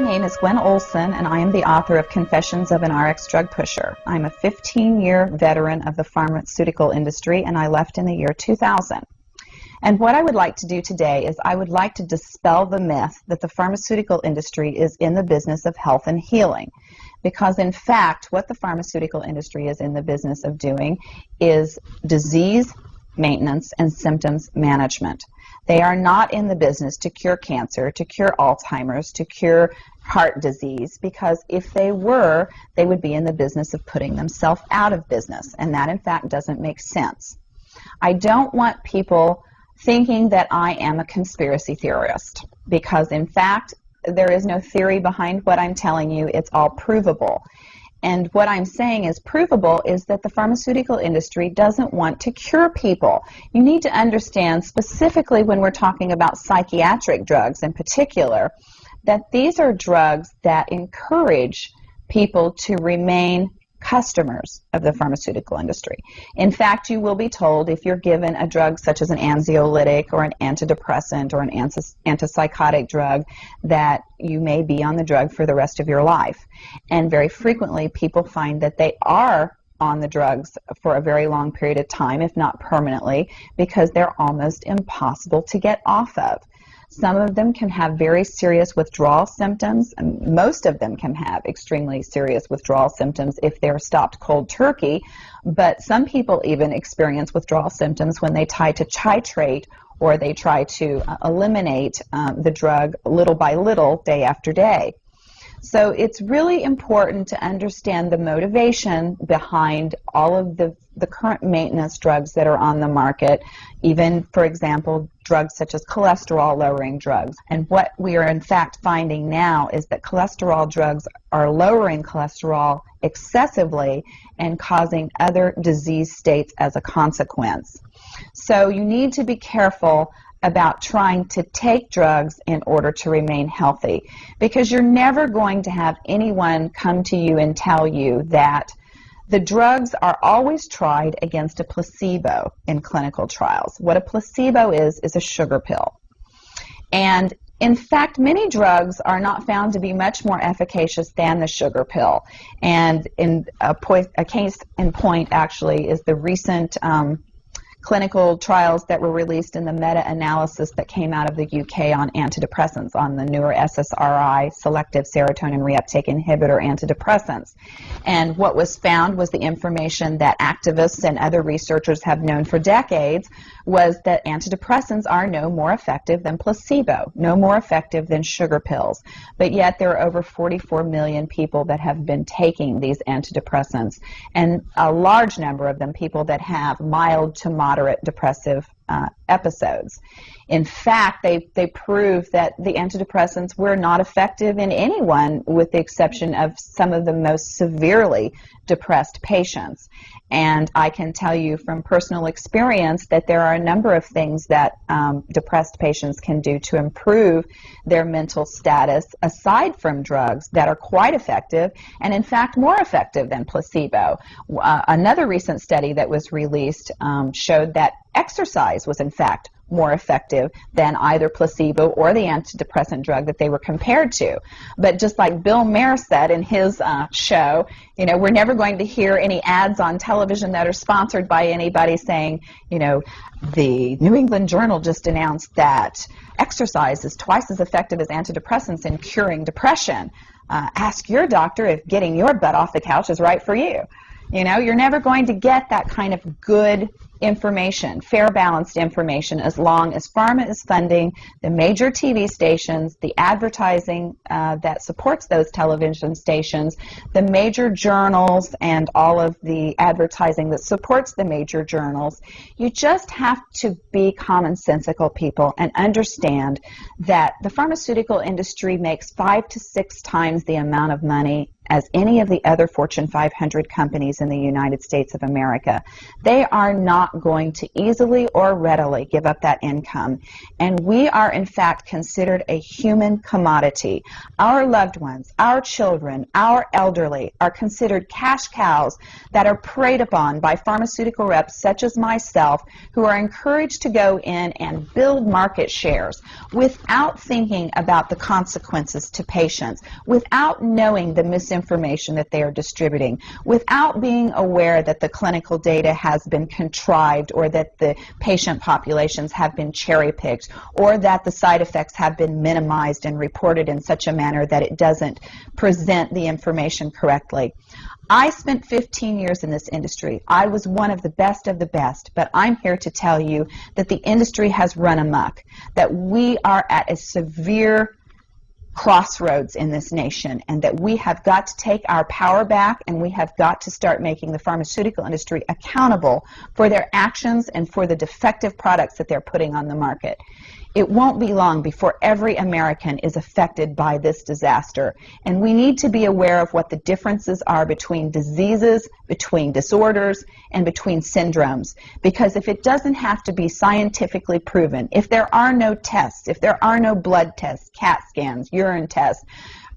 name is Gwen Olson, and I am the author of Confessions of an RX Drug Pusher. I'm a 15-year veteran of the pharmaceutical industry, and I left in the year 2000. And what I would like to do today is I would like to dispel the myth that the pharmaceutical industry is in the business of health and healing. Because in fact, what the pharmaceutical industry is in the business of doing is disease maintenance and symptoms management. They are not in the business to cure cancer, to cure Alzheimer's, to cure heart disease, because if they were, they would be in the business of putting themselves out of business, and that in fact doesn't make sense. I don't want people thinking that I am a conspiracy theorist, because in fact there is no theory behind what I'm telling you. It's all provable. And what I'm saying is provable is that the pharmaceutical industry doesn't want to cure people. You need to understand, specifically when we're talking about psychiatric drugs in particular, that these are drugs that encourage people to remain customers of the pharmaceutical industry. In fact, you will be told if you're given a drug such as an anxiolytic or an antidepressant or an antipsychotic drug that you may be on the drug for the rest of your life. And very frequently people find that they are on the drugs for a very long period of time, if not permanently, because they're almost impossible to get off of. Some of them can have very serious withdrawal symptoms, and most of them can have extremely serious withdrawal symptoms if they're stopped cold turkey, but some people even experience withdrawal symptoms when they try to titrate or they try to eliminate the drug little by little, day after day. So it's really important to understand the motivation behind all of the current maintenance drugs that are on the market, even, for example, drugs such as cholesterol-lowering drugs. And what we are in fact finding now is that cholesterol drugs are lowering cholesterol excessively and causing other disease states as a consequence. So you need to be careful about trying to take drugs in order to remain healthy, because you're never going to have anyone come to you and tell you that the drugs are always tried against a placebo in clinical trials. What a placebo is a sugar pill. And in fact, many drugs are not found to be much more efficacious than the sugar pill. And in a case in point actually is the recent clinical trials that were released in the meta-analysis that came out of the UK on antidepressants, on the newer SSRI, selective serotonin reuptake inhibitor antidepressants. And what was found was the information that activists and other researchers have known for decades, was that antidepressants are no more effective than placebo, no more effective than sugar pills. But yet there are over 44 million people that have been taking these antidepressants, and a large number of them people that have mild to moderate depressive episodes. In fact, they prove that the antidepressants were not effective in anyone with the exception of some of the most severely depressed patients. And I can tell you from personal experience that there are a number of things that depressed patients can do to improve their mental status aside from drugs that are quite effective, and in fact more effective than placebo. Another recent study that was released showed that exercise was in fact more effective than either placebo or the antidepressant drug that they were compared to. But just like Bill Maher said in his show, you know, we're never going to hear any ads on television that are sponsored by anybody saying, you know, the New England Journal just announced that exercise is twice as effective as antidepressants in curing depression. Ask your doctor if getting your butt off the couch is right for you. You know, you're never going to get that kind of good information, fair, balanced information, as long as pharma is funding the major TV stations, the advertising that supports those television stations, the major journals, and all of the advertising that supports the major journals. You just have to be commonsensical people and understand that the pharmaceutical industry makes 5 to 6 times the amount of money as any of the other Fortune 500 companies in the United States of America. They are not not going to easily or readily give up that income. And we are, in fact, considered a human commodity. Our loved ones, our children, our elderly are considered cash cows that are preyed upon by pharmaceutical reps such as myself, who are encouraged to go in and build market shares without thinking about the consequences to patients, without knowing the misinformation that they are distributing, without being aware that the clinical data has been contrived, or that the patient populations have been cherry-picked, or that the side effects have been minimized and reported in such a manner that it doesn't present the information correctly. I spent 15 years in this industry. I was one of the best, but I'm here to tell you that the industry has run amok, that we are at a severe crossroads in this nation, and that we have got to take our power back, and we have got to start making the pharmaceutical industry accountable for their actions and for the defective products that they're putting on the market. It won't be long before every American is affected by this disaster, and we need to be aware of what the differences are between diseases, between disorders, and between syndromes. Because if it doesn't have to be scientifically proven, if there are no tests, if there are no blood tests, CAT scans, urine tests,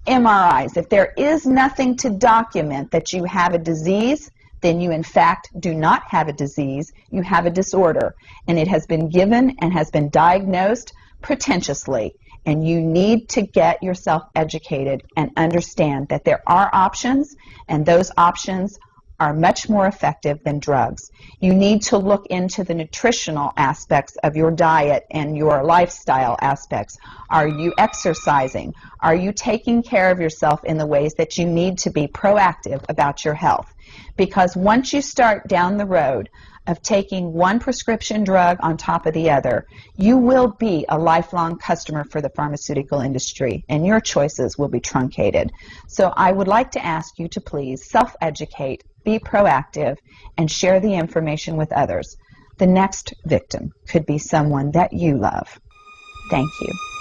MRIs, if there is nothing to document that you have a disease, then you in fact do not have a disease, you have a disorder, and it has been given and has been diagnosed pretentiously, and you need to get yourself educated and understand that there are options, and those options are much more effective than drugs. You need to look into the nutritional aspects of your diet and your lifestyle aspects. Are you exercising? Are you taking care of yourself in the ways that you need to be proactive about your health? Because once you start down the road of taking one prescription drug on top of the other, you will be a lifelong customer for the pharmaceutical industry, and your choices will be truncated. So I would like to ask you to please self-educate, be proactive, and share the information with others. The next victim could be someone that you love. Thank you.